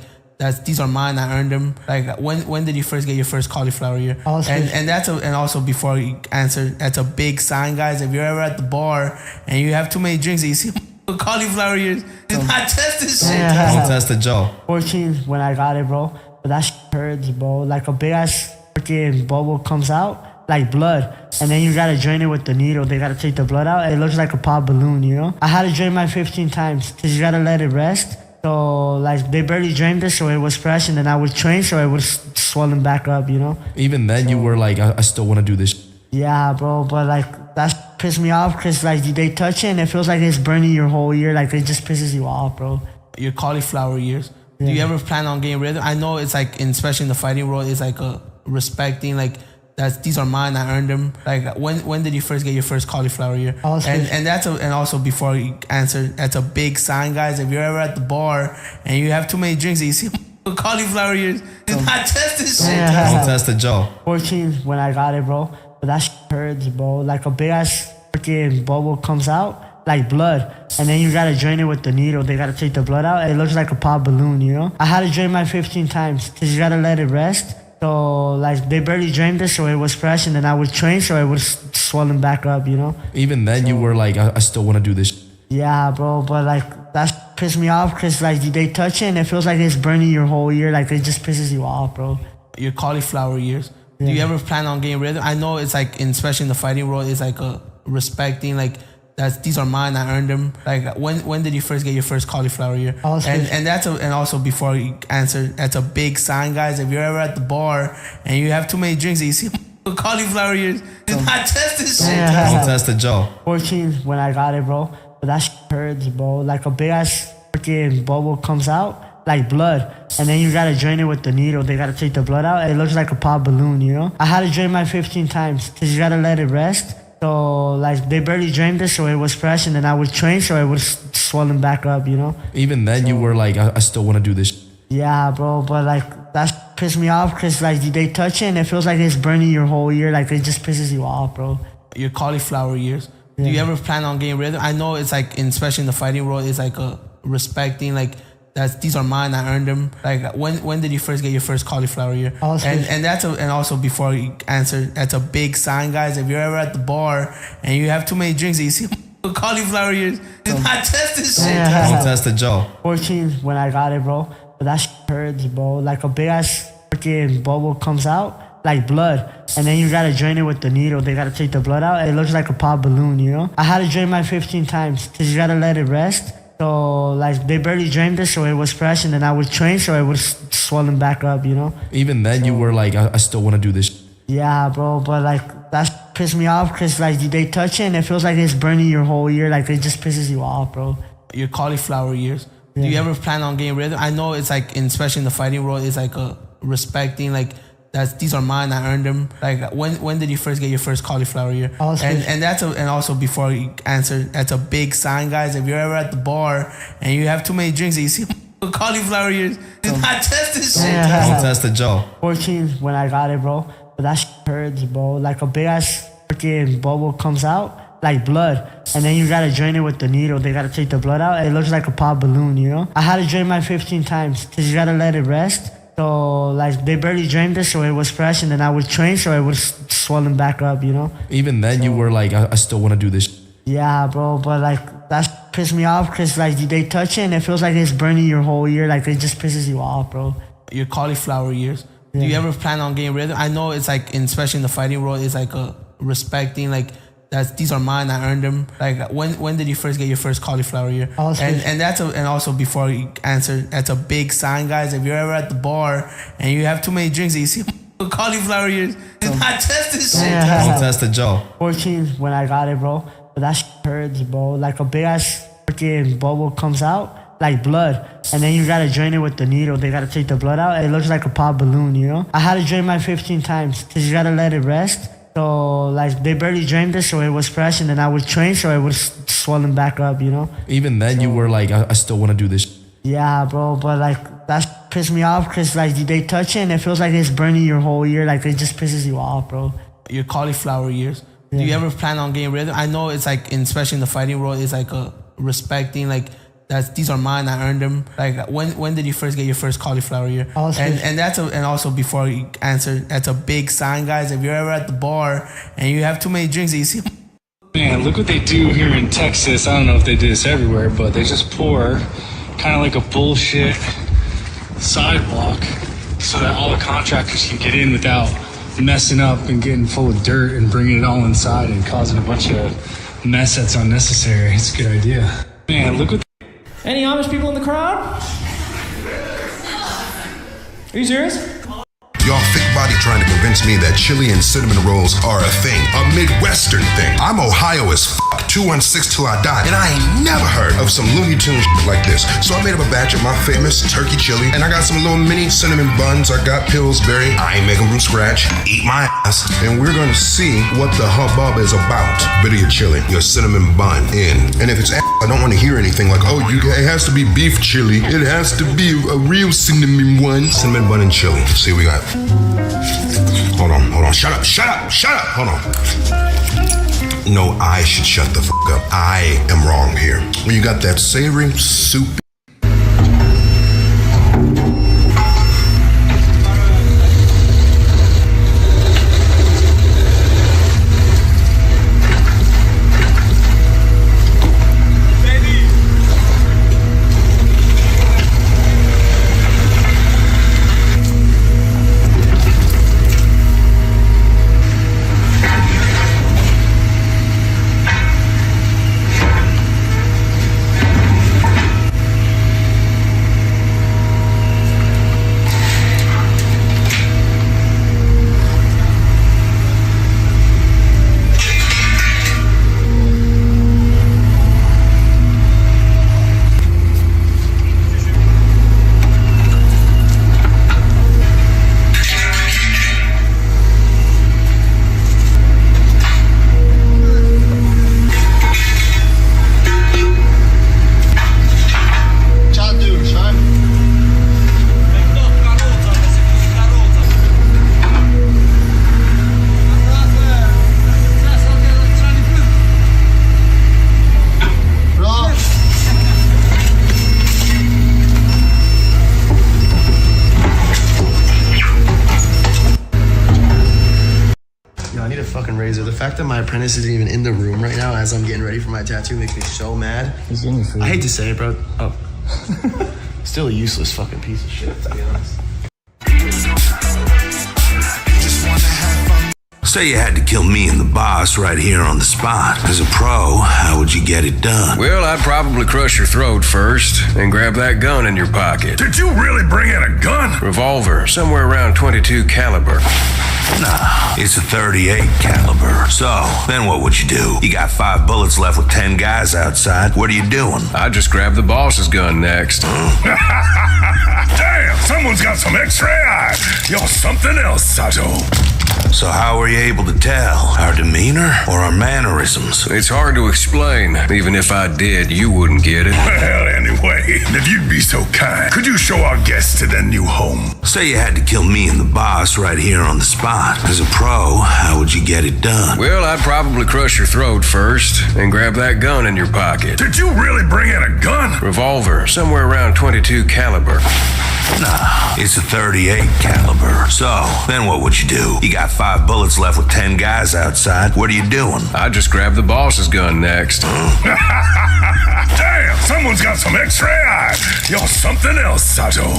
these are mine, I earned them. Like, when did you first get your first cauliflower year? And also before you answer, that's a big sign, guys. If you're ever at the bar and you have too many drinks and you see cauliflower years, do not test this shit. Don't test the Joe. 14 when I got it, bro. But that shit hurts, bro. Like a big ass freaking bubble comes out, like blood. And then you gotta drain it with the needle. They gotta take the blood out. It looks like a pop balloon, you know? I had to drain mine 15 times because you gotta let it rest. So, like, they barely drained it, so it was fresh. And then I would train, so it was swollen back up, you know? Even then, you were like, I still want to do this. Yeah, bro. But, like, that pissed me off because, like, they touch it and it feels like it's burning your whole ear. Like, it just pisses you off, bro. Your cauliflower years. Do you ever plan on getting rid of them? I know it's like, especially in the fighting world, it's like a respecting, like, these are mine, I earned them. Like, when did you first get your first cauliflower year? And also before you answer, that's a big sign, guys. If you're ever at the bar and you have too many drinks and you see cauliflower years, do not test this shit. Don't test the Joe. 14 when I got it, bro. But that shit hurts, bro. Like a big ass freaking bubble comes out, like blood. And then you gotta drain it with the needle. They gotta take the blood out. It looks like a pop balloon, you know? I had to drain mine 15 times because you gotta let it rest. So, like, they barely drained it, so it was fresh. And then I would train, so it was swollen back up, you know? Even then, you were like, I still want to do this. Yeah, bro. But, like, that pissed me off because, like, they touch it and it feels like it's burning your whole ear. Like, it just pisses you off, bro. Your cauliflower years. Do you ever plan on getting rid of them? I know it's like, especially in the fighting world, it's like a respecting, like, these are mine, I earned them. Like, when did you first get your first cauliflower year? And also before you answer, that's a big sign, guys. If you're ever at the bar and you have too many drinks and you see cauliflower years, do not test this shit. Don't test the Joe. 14 when I got it, bro. But that shit hurts, bro. Like a big ass freaking bubble comes out, like blood. And then you gotta drain it with the needle. They gotta take the blood out. It looks like a pop balloon, you know? I had to drain mine 15 times because you gotta let it rest. So, like, they barely drained it, so it was fresh. And then I would train, so it was swollen back up, you know? Even then, you were like, I still want to do this. Yeah, bro. But, like, that pissed me off because, like, they touch it and it feels like it's burning your whole ear. Like, it just pisses you off, bro. Your cauliflower years. Do you ever plan on getting rid of them? I know it's like, especially in the fighting world, it's like a respecting, like, these are mine, I earned them. Like, when did you first get your first cauliflower year? And also before you answer, that's a big sign, guys. If you're ever at the bar and you have too many drinks and you see cauliflower ears. Do not test this shit. Don't test the jaw. 14 when I got it, bro. But that hurts, bro. Like a big ass freaking bubble comes out, like blood. And then you gotta drain it with the needle. They gotta take the blood out. It looks like a pop balloon, you know? I had to drain mine 15 times because you gotta let it rest. So, like, they barely drained it, so it was fresh. And then I would train, so it was swollen back up, you know? Even then, you were like, I still want to do this. Yeah, bro. But, like, that pissed me off because, like, they touch it and it feels like it's burning your whole ear. Like, it just pisses you off, bro. Your cauliflower ears. Do you ever plan on getting rid of them? I know it's like, especially in the fighting world, it's like a respecting, like, these are mine. I earned them. Like, when did you first get your first cauliflower ear? And also before you answer, that's a big sign, guys. If you're ever at the bar and you have too many drinks and you see cauliflower ears, do not test this shit. Don't test the jaw. 14 when I got it, bro. But that hurts, bro. Like a big ass freaking bubble comes out, like blood. And then you gotta drain it with the needle. They gotta take the blood out. It looks like a pop balloon, you know? I had to drain mine 15 times because you gotta let it rest. So, like, they barely drained it, so it was fresh. And then I would train, so it was swollen back up, you know? Even then, you were like, I still want to do this. Yeah, bro. But, like, that pissed me off because, like, they touch it and it feels like it's burning your whole ear. Like, it just pisses you off, bro. Your cauliflower ears. Do you ever plan on getting rid of them? I know it's like, especially in the fighting world, it's like a respecting, like, these are mine. I earned them. Like, when did you first get your first cauliflower ear? And also before you answer, that's a big sign, guys. If you're ever at the bar and you have too many drinks and you see cauliflower ears, do not test this shit. Don't test the jaw. 14 when I got it, bro. But that hurts, bro. Like a big ass freaking bubble comes out, like blood. And then you gotta drain it with the needle. They gotta take the blood out. It looks like a pop balloon, you know? I had to drain mine 15 times because you gotta let it rest. So, like, they barely drained it, so it was fresh. And then I would train, so it was swollen back up, you know? Even then, you were like, I still want to do this. Yeah, bro. But, like, that pissed me off because, like, they touch it and it feels like it's burning your whole ear. Like, it just pisses you off, bro. Your cauliflower ears. Do you ever plan on getting rid of them? I know it's like, especially in the fighting world, it's like a respecting, like, these are mine. I earned them. Like, when did you first get your first cauliflower ear? And also before you answer, that's a big sign, guys. If you're ever at the bar and you have too many drinks and you see, man, look what they do here in Texas. I don't know if they do this everywhere, but they just pour kind of like a bullshit sidewalk so that all the contractors can get in without messing up and getting full of dirt and bringing it all inside and causing a bunch of mess that's unnecessary. It's a good idea. Man, look what. Any Amish people in the crowd? Are you serious? Y'all thick body trying to convince me that chili and cinnamon rolls are a thing, a Midwestern thing. I'm Ohio as fuck, 216 till I die, and I ain't never heard of some Looney Tunes like this. So I made up a batch of my famous turkey chili, and I got some little mini cinnamon buns. I got Pillsbury. I ain't making from scratch. Eat my ass, and we're gonna see what the hubbub is about. Bit of your chili, your cinnamon bun in, and if it's ass, I don't want to hear anything like, oh, it has to be beef chili. It has to be a real cinnamon one. Cinnamon bun and chili. See what we got. Hold on. Shut up. Hold on. No, I should shut the fuck up. I am wrong here. When you got that savory, soupy, a fucking razor. The fact that my apprentice isn't even in the room right now as I'm getting ready for my tattoo makes me so mad. He's in your food. I hate to say it, bro. Oh. Still a useless fucking piece of shit, to be honest. Say you had to kill me and the boss right here on the spot. As a pro, how would you get it done? Well, I'd probably crush your throat first and grab that gun in your pocket. Did you really bring in a gun? Revolver, somewhere around .22 caliber. Nah, it's a 38 caliber. So, then what would you do? You got 5 bullets left with 10 guys outside. What are you doing? I'd just grab the boss's gun next. Damn, someone's got some X-ray eye. You're something else, Sato. So how were you able to tell? Our demeanor or our mannerisms? It's hard to explain. Even if I did, you wouldn't get it. Well, anyway, if you'd be so kind, could you show our guests to their new home? Say you had to kill me and the boss right here on the spot. As a pro, how would you get it done? Well, I'd probably crush your throat first and grab that gun in your pocket. Did you really bring in a gun? Revolver, somewhere around .22 caliber. Nah, it's a 38 caliber. So, then what would you do? You got 5 bullets left with 10 guys outside. What are you doing? I'd just grab the boss's gun next. Damn, someone's got some X-ray eye. You're something else, Sato.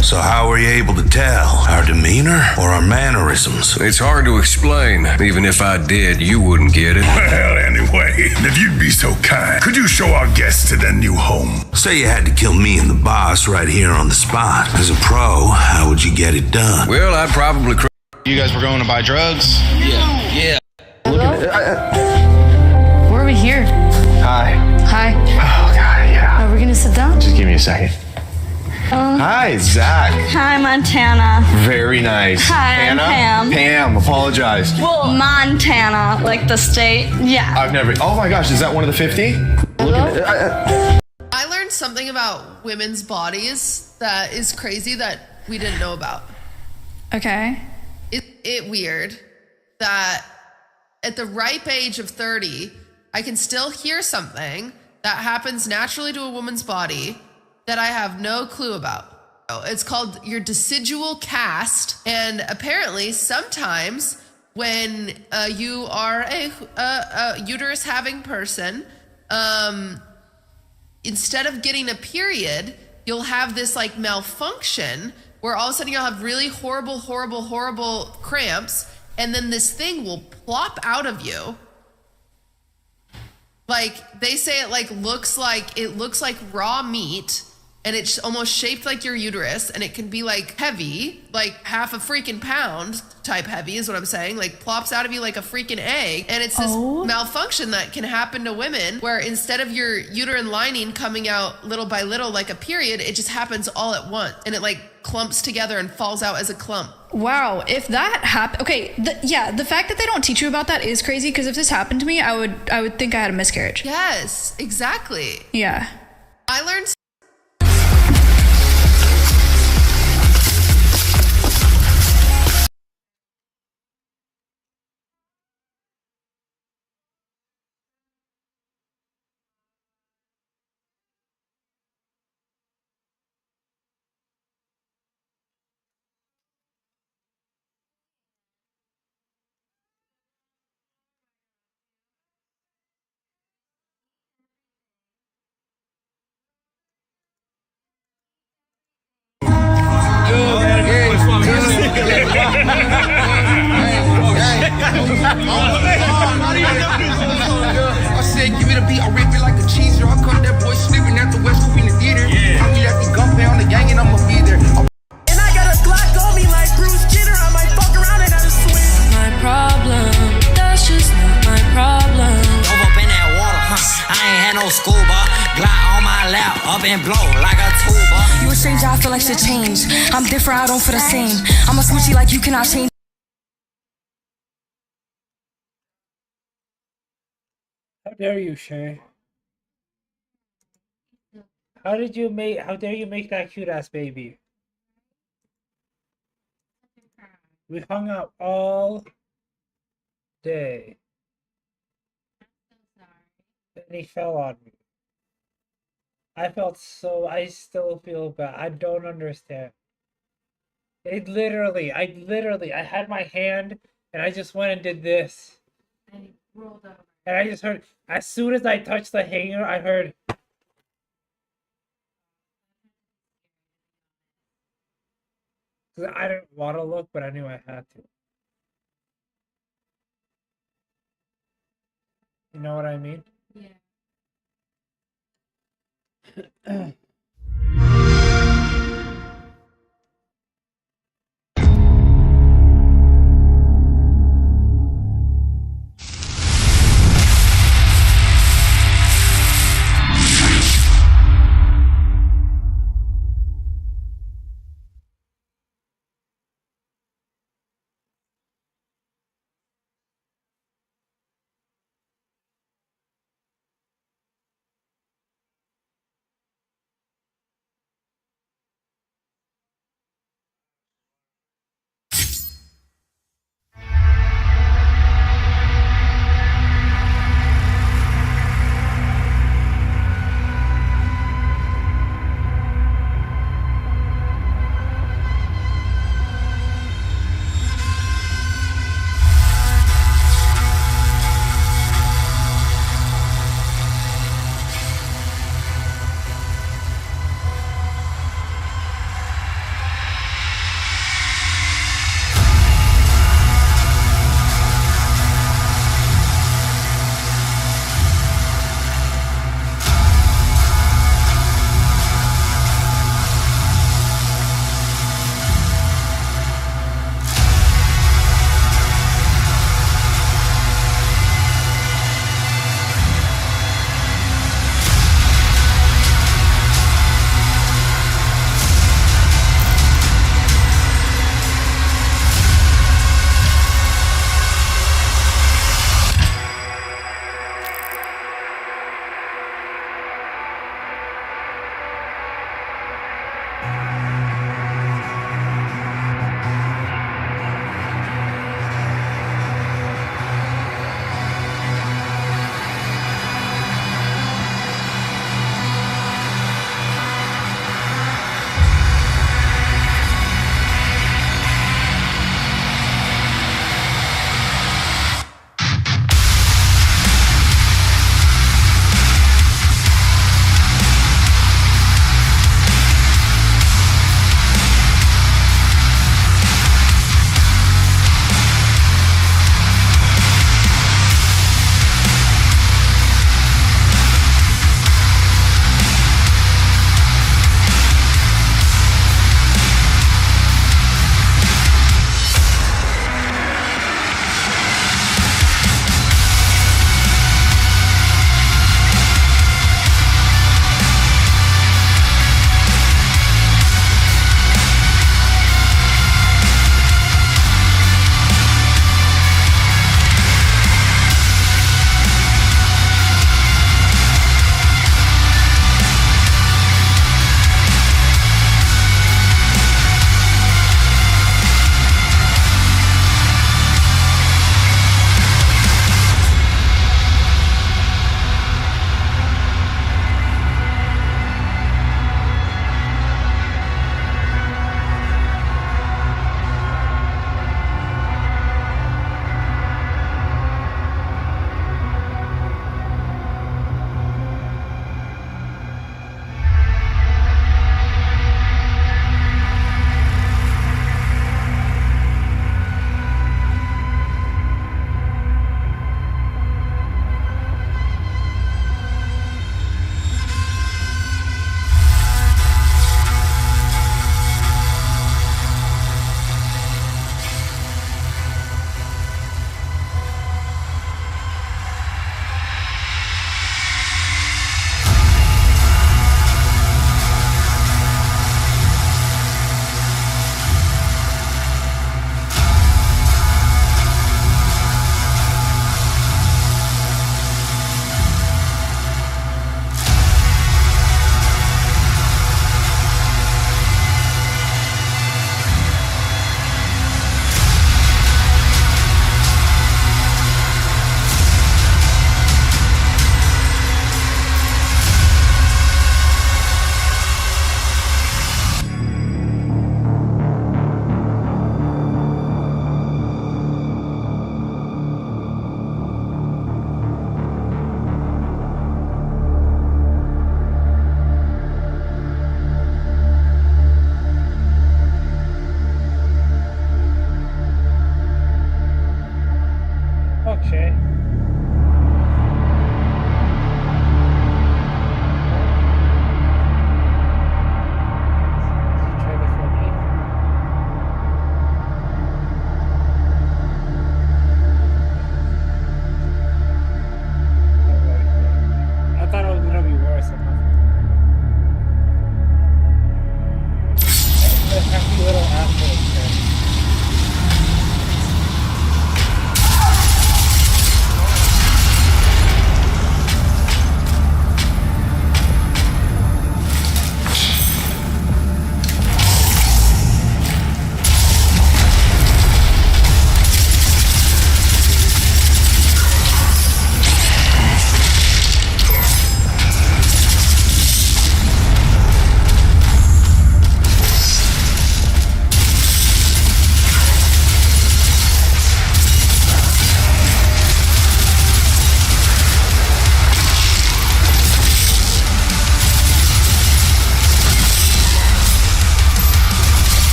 So how were you able to tell? Our demeanor or our mannerisms? It's hard to explain. Even if I did, you wouldn't get it. Well, anyway, if you'd be so kind, could you show our guests to their new home? Say you had to kill me and the boss right here on the spot. As a pro, how would you get it done? Well, I'd probably... You guys were going to buy drugs? Yeah. Hello? Why are we here? Hi. Hi. Oh, God, yeah. Are we gonna sit down? Just give me a second. Hi, Zach. Hi, Montana. Very nice. Hi, I'm Hannah? Pam. Pam, apologize. Well, Montana, like the state. Yeah. I've never... Oh, my gosh, is that one of the 50? I learned something about women's bodies that is crazy that we didn't know about. Okay. It weird that at the ripe age of 30, I can still hear something that happens naturally to a woman's body that I have no clue about. It's called your decidual cast, and apparently sometimes when you are a uterus having person, instead of getting a period, you'll have this like malfunction where all of a sudden you'll have really horrible cramps, and then this thing will plop out of you. Like they say it looks like raw meat, and it's almost shaped like your uterus, and it can be like heavy, like half a freaking pound type heavy is what I'm saying, like plops out of you like a freaking egg. And it's this malfunction that can happen to women where instead of your uterine lining coming out little by little like a period, it just happens all at once, and it like clumps together and falls out as a clump. Wow, if that happened, okay, the fact that they don't teach you about that is crazy, because if this happened to me, I would think I had a miscarriage. Yes, exactly. Yeah. I learned I said, give me the beat, I rip it like a cheeser. I cut that boy sleeping at the West Arena Theater. I be at the gunplay on the gang and I'ma be there. And I got a Glock on me like Bruce Jenner. I might fuck around and have a swing. My problem, that's just not my problem. Over up in that water, I ain't had no scuba. Glock on my lap, up and blow like a tuba. You a stranger, I feel like shit changed. I'm different, I don't feel the same. I'm a switchy like you cannot change. How dare you, Shay? How dare you make that cute ass baby? We hung out all day. And he fell on me. I still feel bad. I don't understand. I had my hand and I just went and did this. And he rolled over. And I just heard, as soon as I touched the hanger, I heard. Because I didn't want to look, but I knew I had to. You know what I mean? Yeah.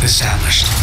established.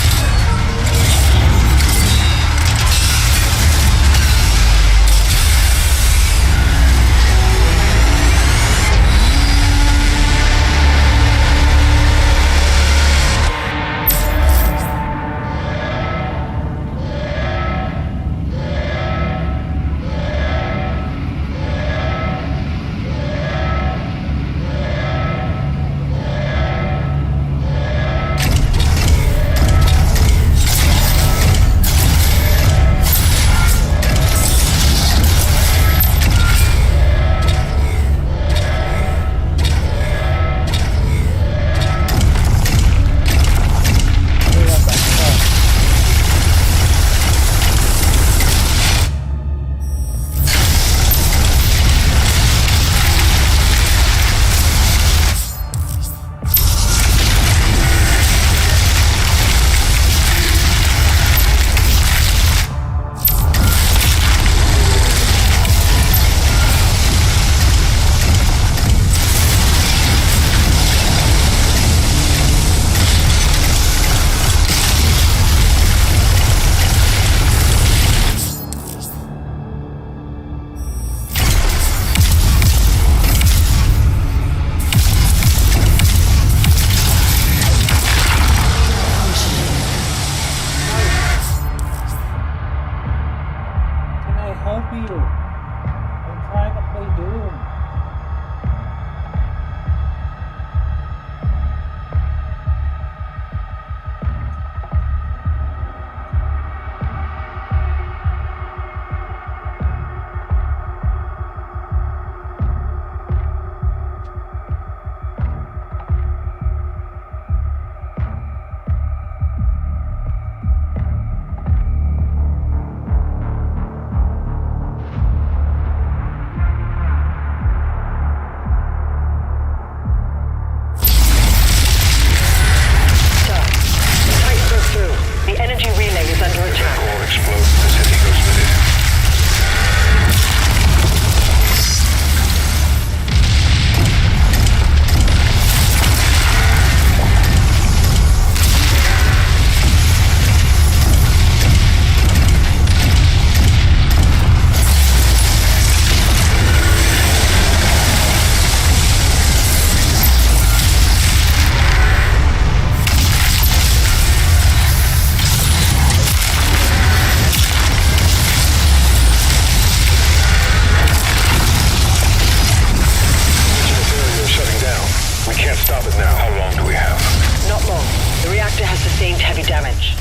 charge.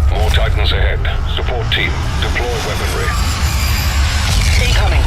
More Titans ahead. Support team, deploy weaponry. Incoming.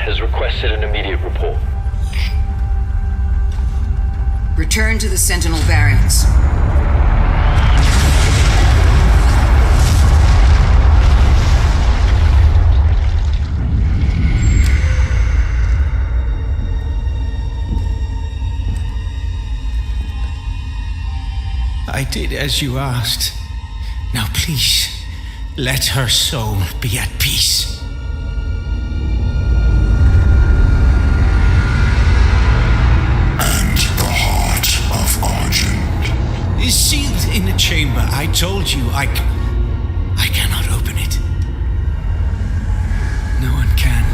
has requested an immediate report. Return to the Sentinel barracks. I did as you asked. Now please, let her soul be at peace. And the heart of Argent Is sealed in a chamber. I told you I cannot open it. No one can.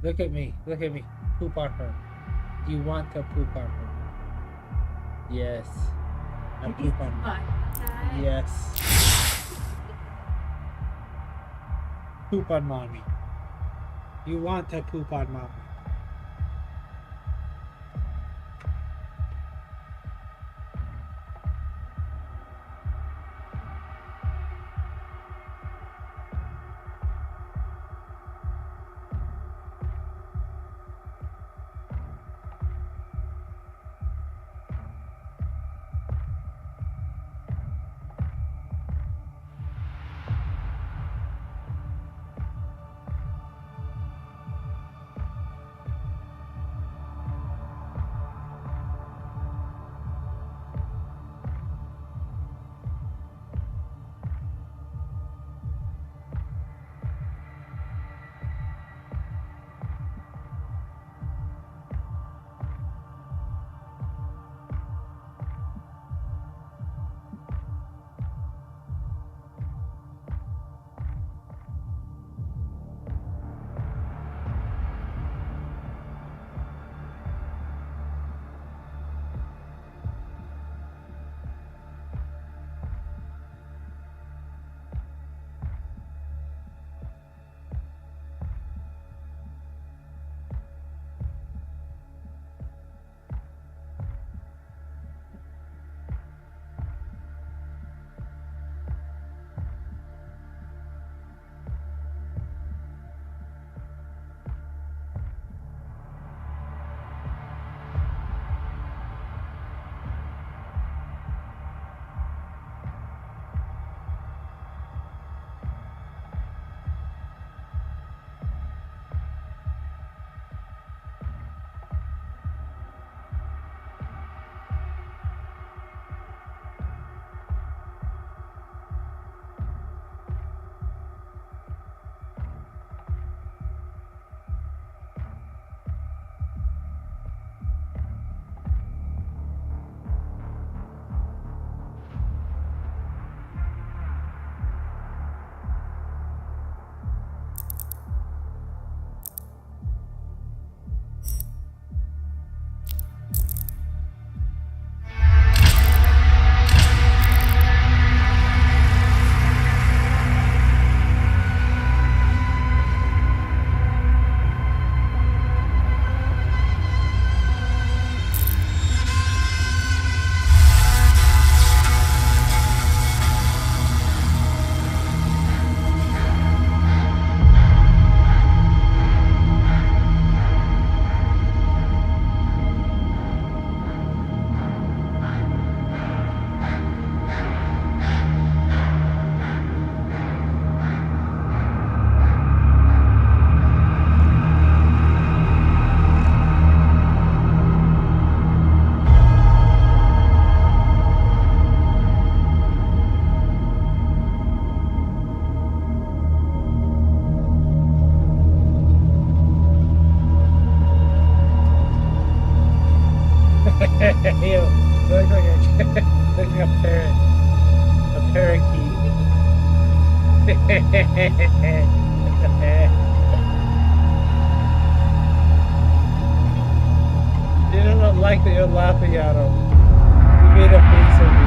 Look at me. Look at me. Poop on her. Do you want to poop on her? Yes. I poop on her. Yes. Poop on mommy. You want to poop on mommy. They don't like that you're laughing at him. You made a face at me.